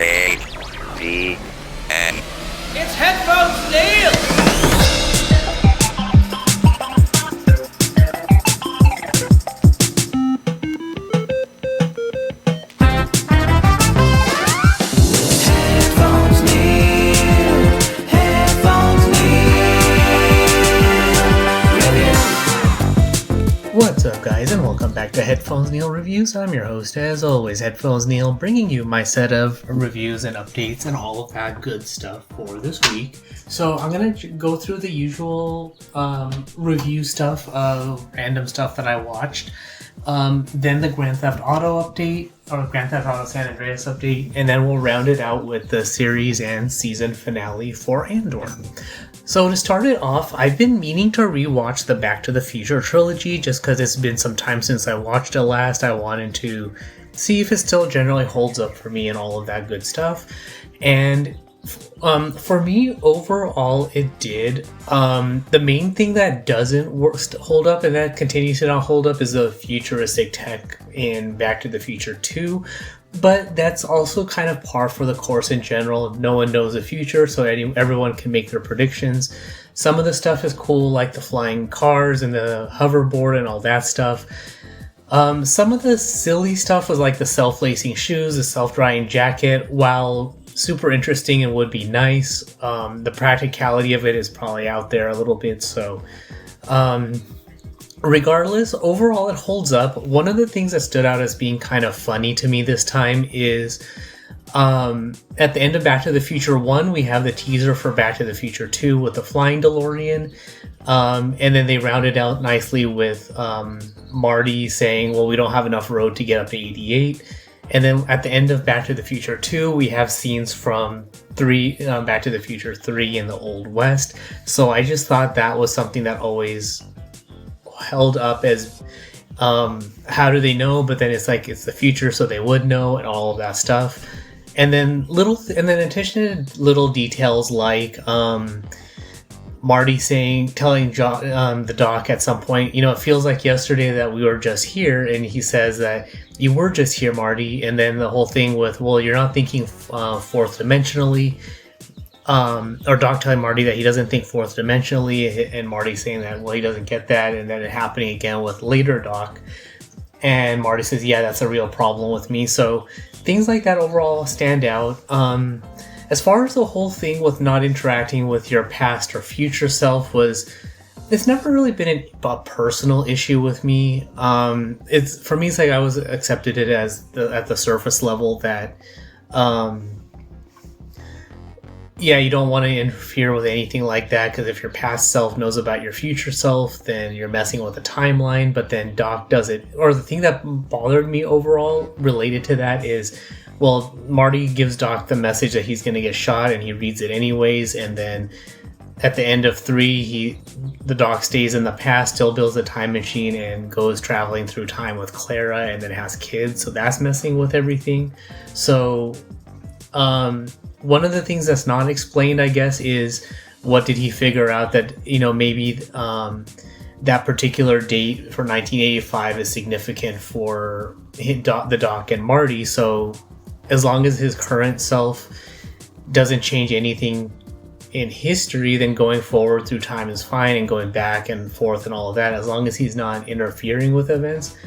A-D-N. It's HeadphonesNeil! What's up, guys, and welcome back to HeadphonesNeil Reviews. I'm your host, as always, HeadphonesNeil, bringing you my set of reviews and updates and all of that good stuff for this week. So I'm going to go through the usual review stuff of random stuff that I watched, then the Grand Theft Auto update, or Grand Theft Auto San Andreas update, and then we'll round it out with the series and season finale for Andor. So to start it off, I've been meaning to rewatch the Back to the Future trilogy just because it's been some time since I watched it last. I wanted to see if it still generally holds up for me and all of that good stuff. And for me, overall, it did. The main thing that doesn't hold up and that continues to not hold up is the futuristic tech in Back to the Future 2. But that's also kind of par for the course in general. No one knows the future, so everyone can make their predictions. Some of the stuff is cool, like the flying cars and the hoverboard and all that stuff. Some of the silly stuff was like the self-lacing shoes, the self-drying jacket. While super interesting and would be nice, the practicality of it is probably out there a little bit, so... Regardless, overall it holds up. One of the things that stood out as being kind of funny to me this time is at the end of Back to the Future 1, we have the teaser for Back to the Future 2 with the flying DeLorean. And then they rounded out nicely with Marty saying, well, we don't have enough road to get up to 88. And then at the end of Back to the Future 2, we have scenes from Back to the Future 3 in the Old West. So I just thought that was something that always held up as how do they know, but then it's like it's the future, so they would know, and all of that stuff. And then attention to little details like Marty telling the Doc at some point, it feels like yesterday that we were just here, and he says that you were just here, Marty. And then the whole thing with, well, you're not thinking fourth dimensionally. Or Doc telling Marty that he doesn't think fourth dimensionally, and Marty saying that, well, he doesn't get that, and then it happening again with later Doc, and Marty says, yeah, that's a real problem with me. So things like that overall stand out. As far as the whole thing with not interacting with your past or future self it's never really been a personal issue with me. For me, it's like I was accepted it as at the surface level that yeah, you don't want to interfere with anything like that, because if your past self knows about your future self, then you're messing with the timeline. But then Doc does it. Or the thing that bothered me overall related to that is, well, Marty gives Doc the message that he's going to get shot, and he reads it anyways. And then at the end of 3, the Doc stays in the past, still builds a time machine, and goes traveling through time with Clara, and then has kids. So that's messing with everything. So, one of the things that's not explained, I guess, is what did he figure out that, maybe that particular date for 1985 is significant for the Doc and Marty. So as long as his current self doesn't change anything in history, then going forward through time is fine, and going back and forth and all of that, as long as he's not interfering with events.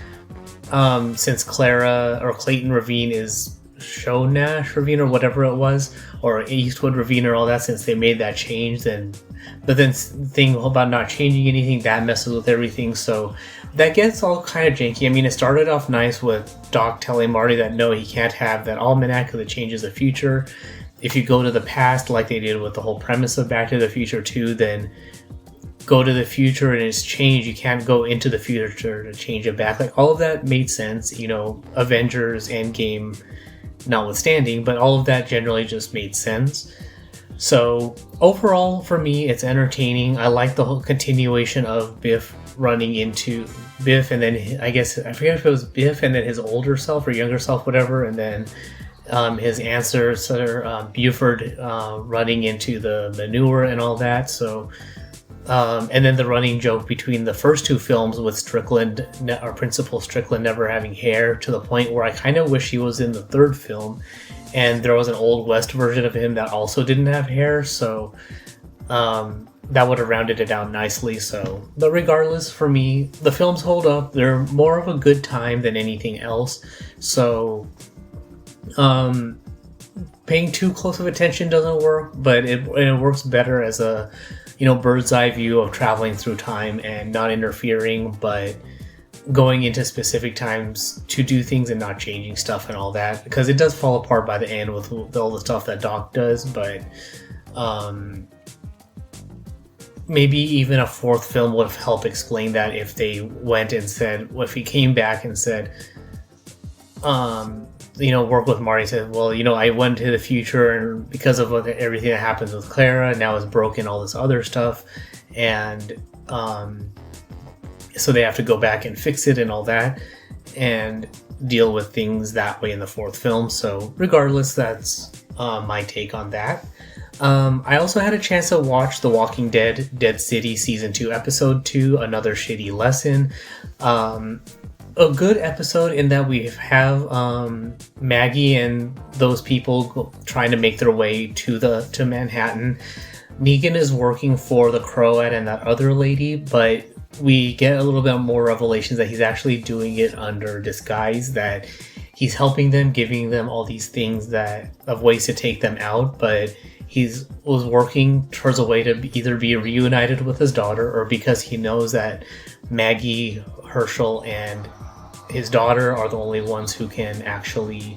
Since Clara or Clayton Ravine is Shonash Ravine or whatever it was, or Eastwood Ravine or all that, since they made that change, but then thing about not changing anything, that messes with everything. So that gets all kind of janky. I mean, it started off nice with Doc telling Marty that no, he can't have that almanac because it changes the future. If you go to the past, like they did with the whole premise of Back to the Future 2, then go to the future and it's changed. You can't go into the future to change it back. Like, all of that made sense, Avengers Endgame notwithstanding, but all of that generally just made sense. So overall, for me, it's entertaining. I like the whole continuation of Biff running into Biff, and then I guess I forget if it was Biff and then his older self or younger self, whatever, and then his ancestor Buford running into the manure and all that. So And then the running joke between the first two films with Strickland, or Principal Strickland, never having hair, to the point where I kind of wish he was in the third film. and there was an Old West version of him that also didn't have hair, so that would have rounded it out nicely. So, but regardless, for me, the films hold up. They're more of a good time than anything else. So, paying too close of attention doesn't work, but it works better as a, bird's eye view of traveling through time and not interfering, but going into specific times to do things and not changing stuff and all that, because it does fall apart by the end with all the stuff that Doc does. But maybe even a fourth film would have helped explain that if they went and said, well, if he came back and said, work with Marty, said, well, I went to the future, and because of everything that happens with Clara, now it's broken all this other stuff, and so they have to go back and fix it and all that, and deal with things that way in the fourth film. So regardless, that's my take on that. I also had a chance to watch The Walking Dead Dead City Season 2 Episode 2, Another Shitty Lesson. A good episode in that we have Maggie and those people trying to make their way to Manhattan. Negan is working for the Croat and that other lady, but we get a little bit more revelations that he's actually doing it under disguise, that he's helping them, giving them all these things of ways to take them out, but was working towards a way to either be reunited with his daughter, or because he knows that Maggie, Herschel, and his daughter are the only ones who can actually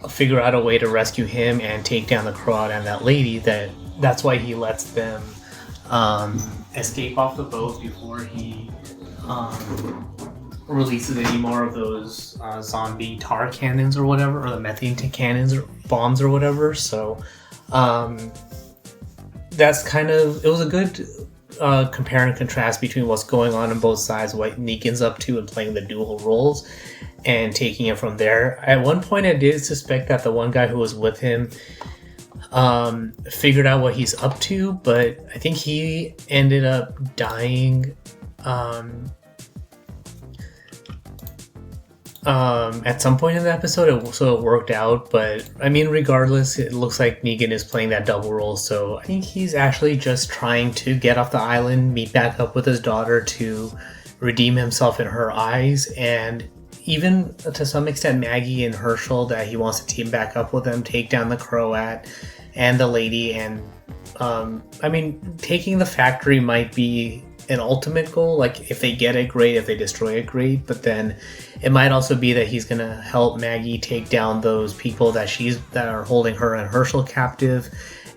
figure out a way to rescue him and take down the Croat and that lady. That's why he lets them escape off the boat before he releases any more of those zombie tar cannons or whatever, or the methane cannons or bombs or whatever. So that's it was a good compare and contrast between what's going on both sides, what Negan's up to and playing the dual roles and taking it from there. At one point I did suspect that the one guy who was with him figured out what he's up to, but I think he ended up dying at some point in the episode, so it worked out. But I mean, regardless, it looks like Negan is playing that double role, so I think he's actually just trying to get off the island, meet back up with his daughter to redeem himself in her eyes, and even to some extent Maggie and Herschel, that he wants to team back up with them, take down the Croat and the lady. And I mean, taking the factory might be an ultimate goal. Like, if they get it, great. If they destroy it, great. But then it might also be that he's gonna help Maggie take down those people that are holding her and Herschel captive,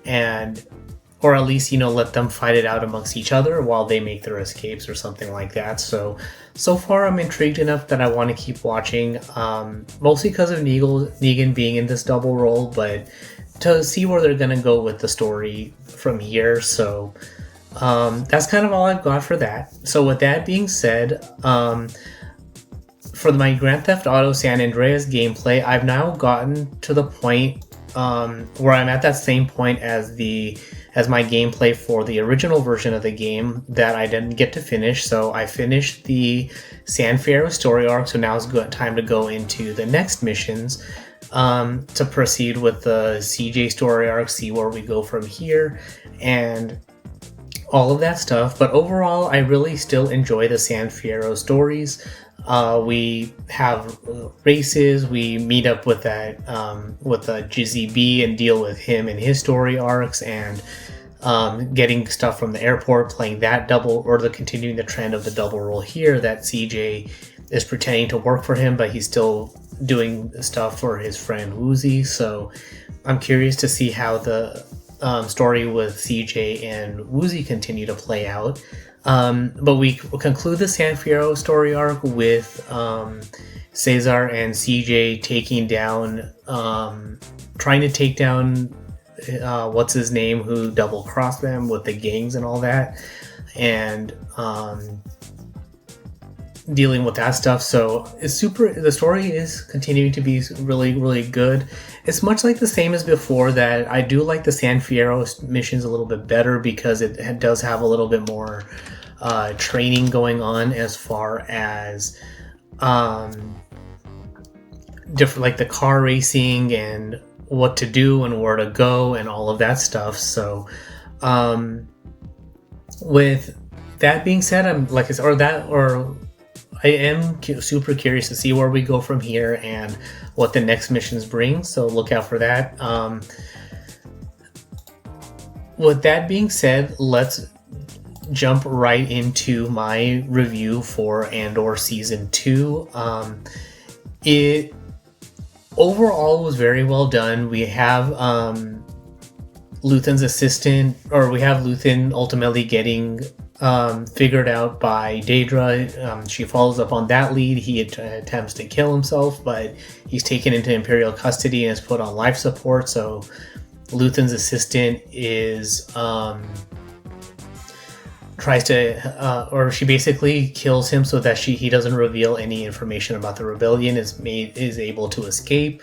or at least, let them fight it out amongst each other while they make their escapes or something like that. So far I'm intrigued enough that I want to keep watching, mostly because of Negan being in this double role, but to see where they're gonna go with the story from here. So that's kind of all I've got for that. So with that being said, for my Grand Theft Auto San Andreas gameplay, I've now gotten to the point where I'm at that same point as my gameplay for the original version of the game that I didn't get to finish. So I finished the San Fierro story arc, so now it's time to go into the next missions to proceed with the CJ story arc, see where we go from here, and all of that stuff. But overall, I really still enjoy the San Fierro stories. We have races, we meet up with with Jizzy B and deal with him and his story arcs, and getting stuff from the airport, playing that continuing the trend of the double role here, that CJ is pretending to work for him, but he's still doing stuff for his friend Woozy. So I'm curious to see how the story with CJ and Woozy continue to play out. But we conclude the San Fierro story arc with Cesar and CJ trying to take down what's his name, who double crossed them with the gangs and all that, and dealing with that stuff. So the story is continuing to be really, really good. It's much like the same as before, that I do like the San Fierro missions a little bit better because it does have a little bit more training going on, as far as different, like the car racing and what to do and where to go and all of that stuff. So with that being said, I am super curious to see where we go from here and what the next missions bring, so look out for that. With that being said, let's jump right into my review for Andor Season 2. It overall was very well done. We have Luthen's assistant, or we have Luthen ultimately getting figured out by Daedra. She follows up on that lead. He attempts to kill himself, but he's taken into Imperial custody and is put on life support. So Luthen's assistant is tries to, or she basically kills him so that he doesn't reveal any information about the rebellion. Is able to escape.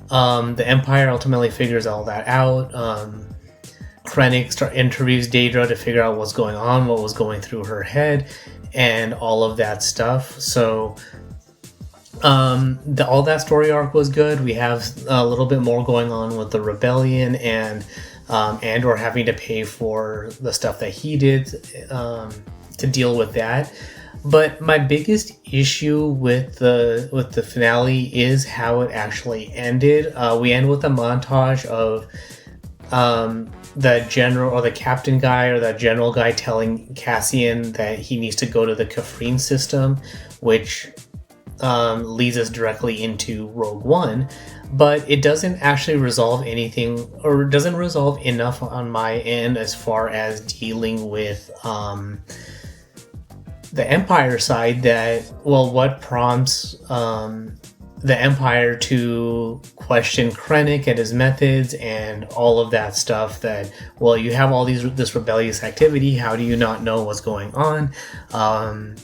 The Empire ultimately figures all that out. Krennic interviews Daedra to figure out what's going on, what was going through her head, and all of that stuff. So all that story arc was good. We have a little bit more going on with the rebellion and Andor having to pay for the stuff that he did to deal with that. But my biggest issue with the finale is how it actually ended. We end with a montage of the general or the captain guy or the general guy telling Cassian that he needs to go to the Kafrene system, which leads us directly into Rogue One. But it doesn't actually resolve anything, or doesn't resolve enough on my end as far as dealing with the Empire side. What prompts the Empire to question Krennic and his methods and all of that stuff. That, well, you have all this rebellious activity. How do you not know what's going on?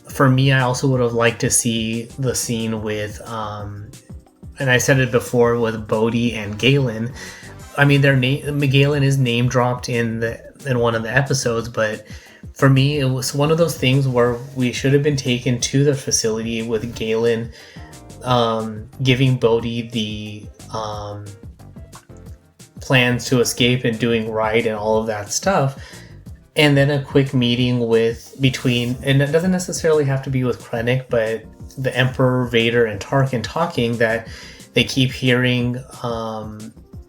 For me, I also would have liked to see the scene with, and I said it before, with Bodhi and Galen. I mean, Galen is name dropped in one of the episodes, but for me, it was one of those things where we should have been taken to the facility with Galen, giving Bodhi the plans to escape and doing right and all of that stuff, and then a quick meeting between, and it doesn't necessarily have to be with Krennic, but the Emperor, Vader, and Tarkin talking, that they keep hearing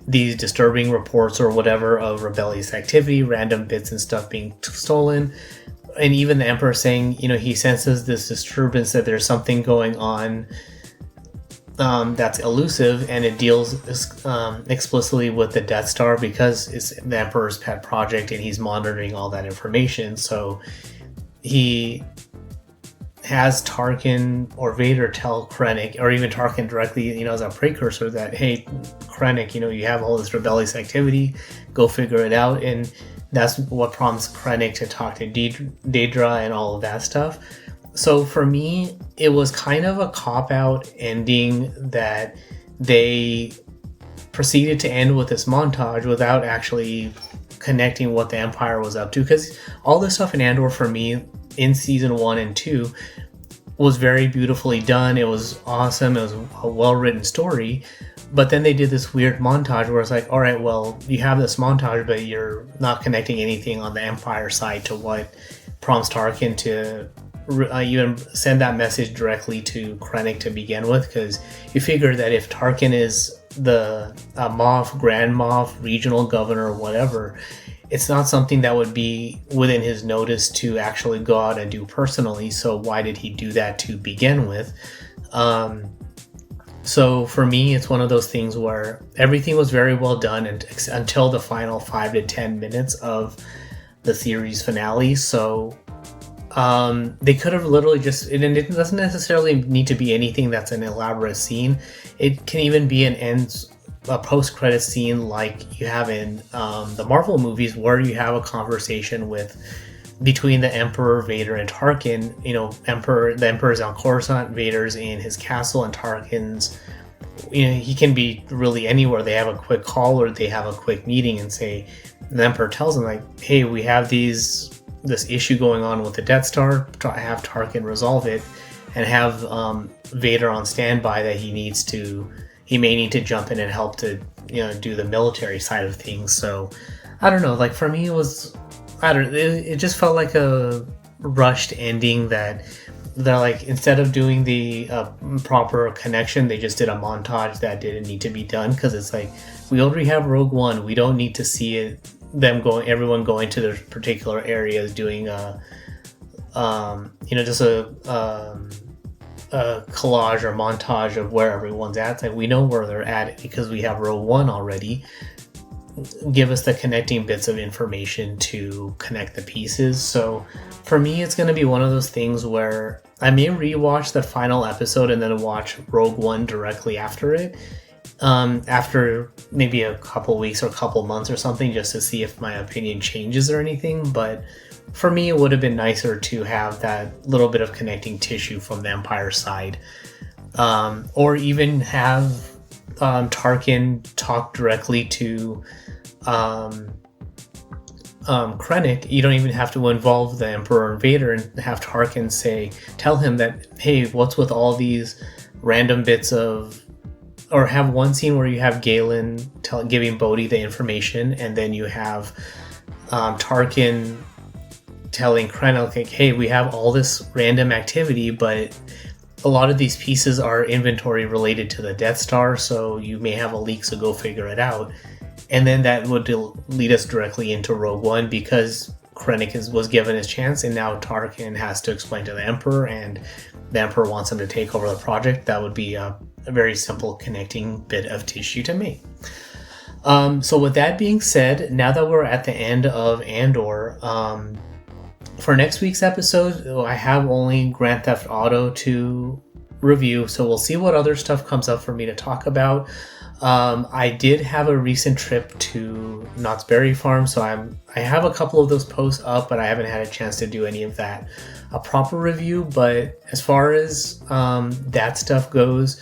these disturbing reports or whatever of rebellious activity, random bits and stuff being stolen, and even the Emperor saying, he senses this disturbance, that there's something going on that's elusive, and it deals explicitly with the Death Star because it's the Emperor's pet project and he's monitoring all that information. So he has Tarkin or Vader tell Krennic, or even Tarkin directly, as a precursor, that, hey, Krennic, you have all this rebellious activity, go figure it out. And that's what prompts Krennic to talk to Daedra and all of that stuff. So for me, it was kind of a cop-out ending that they proceeded to end with this montage without actually connecting what the Empire was up to. Because all this stuff in Andor, for me, in Season 1 and 2, was very beautifully done. It was awesome. It was a well-written story. But then they did this weird montage where it's like, all right, well, you have this montage, but you're not connecting anything on the Empire side to what prompts Tarkin to even send that message directly to Krennic to begin with. Because you figure that if Tarkin is the Moff, Grand Moff, regional governor, whatever, it's not something that would be within his notice to actually go out and do personally. So why did he do that to begin with? So for me, it's one of those things where everything was very well done until the final 5 to 10 minutes of the series finale. So they could have literally just, and it doesn't necessarily need to be anything that's an elaborate scene. It can even be a post-credit scene like you have in the Marvel movies, where you have a conversation between the Emperor, Vader, and Tarkin. The Emperor's on Coruscant, Vader's in his castle, and Tarkin's, he can be really anywhere. They have a quick call or they have a quick meeting, and say, the Emperor tells them, like, hey, we have this issue going on with the Death Star, have Tarkin resolve it, and have Vader on standby that he needs to he may need to jump in and help to, do the military side of things. So I don't know, like for me it just felt like a rushed ending that they're like, instead of doing the proper connection, they just did a montage that didn't need to be done, because it's like, we already have Rogue One, we don't need to see everyone going to their particular areas doing just a collage or montage of where everyone's at. It's like, we know where they're at because we have Rogue One already. Give us the connecting bits of information to connect the pieces. So for me, it's going to be one of those things where I may rewatch the final episode and then watch Rogue One directly after it, after maybe a couple weeks or a couple months or something, just to see if my opinion changes or anything. But for me, it would have been nicer to have that little bit of connecting tissue from the Empire side, or even have Tarkin talk directly to Krennic. You don't even have to involve the Emperor and Vader, and have Tarkin tell him that, hey, what's with all these random bits of, or have one scene where you have Galen giving Bodhi the information, and then you have Tarkin telling Krennic, like, hey, we have all this random activity, but a lot of these pieces are inventory related to the Death Star, so you may have a leak, so go figure it out. And then that would lead us directly into Rogue One, because Krennic was given his chance, and now Tarkin has to explain to the Emperor, and the Emperor wants him to take over the project. That would be a very simple connecting bit of tissue to me. So with that being said, now that we're at the end of Andor, for next week's episode, I have only Grand Theft Auto to review, so we'll see what other stuff comes up for me to talk about. I did have a recent trip to Knott's Berry Farm, so I have a couple of those posts up, but I haven't had a chance to do any of that a proper review. But as far as that stuff goes,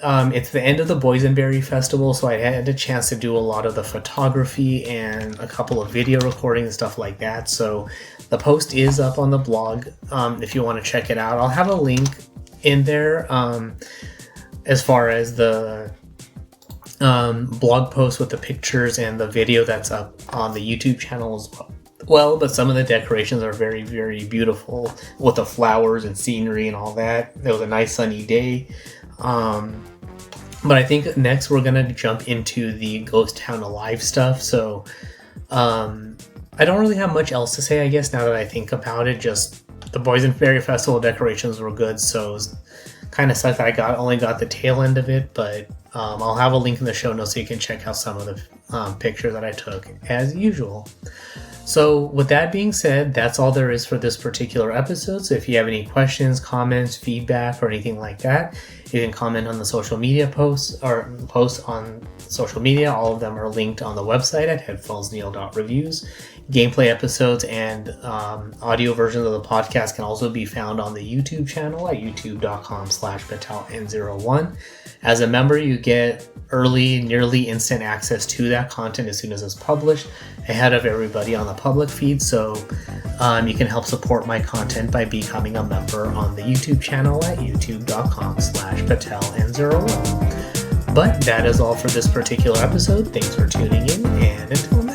it's the end of the Boysenberry Festival, so I had a chance to do a lot of the photography and a couple of video recordings and stuff like that. So the post is up on the blog if you want to check it out. I'll have a link in there as far as the blog post with the pictures and the video that's up on the YouTube channel as well. But some of the decorations are very, very beautiful with the flowers and scenery and all that. It was a nice sunny day. But I think next we're gonna jump into the Ghost Town Alive stuff. So I don't really have much else to say, I guess, now that I think about it. Just the Boysenberry Festival decorations were good, so it was kind of sucked that I only got the tail end of it. But I'll have a link in the show notes so you can check out some of the pictures that I took as usual. So with that being said, that's all there is for this particular episode. So if you have any questions, comments, feedback, or anything like that, you can comment on the social media posts or post on social media. All of them are linked on the website at HeadphonesNeil.reviews. Gameplay episodes and audio versions of the podcast can also be found on the YouTube channel at youtube.com/BatalN01. As a member, you get nearly instant access to that content as soon as it's published, ahead of everybody on the public feed. So you can help support my content by becoming a member on the YouTube channel at youtube.com/BatalN01. But that is all for this particular episode. Thanks for tuning in, and until next time.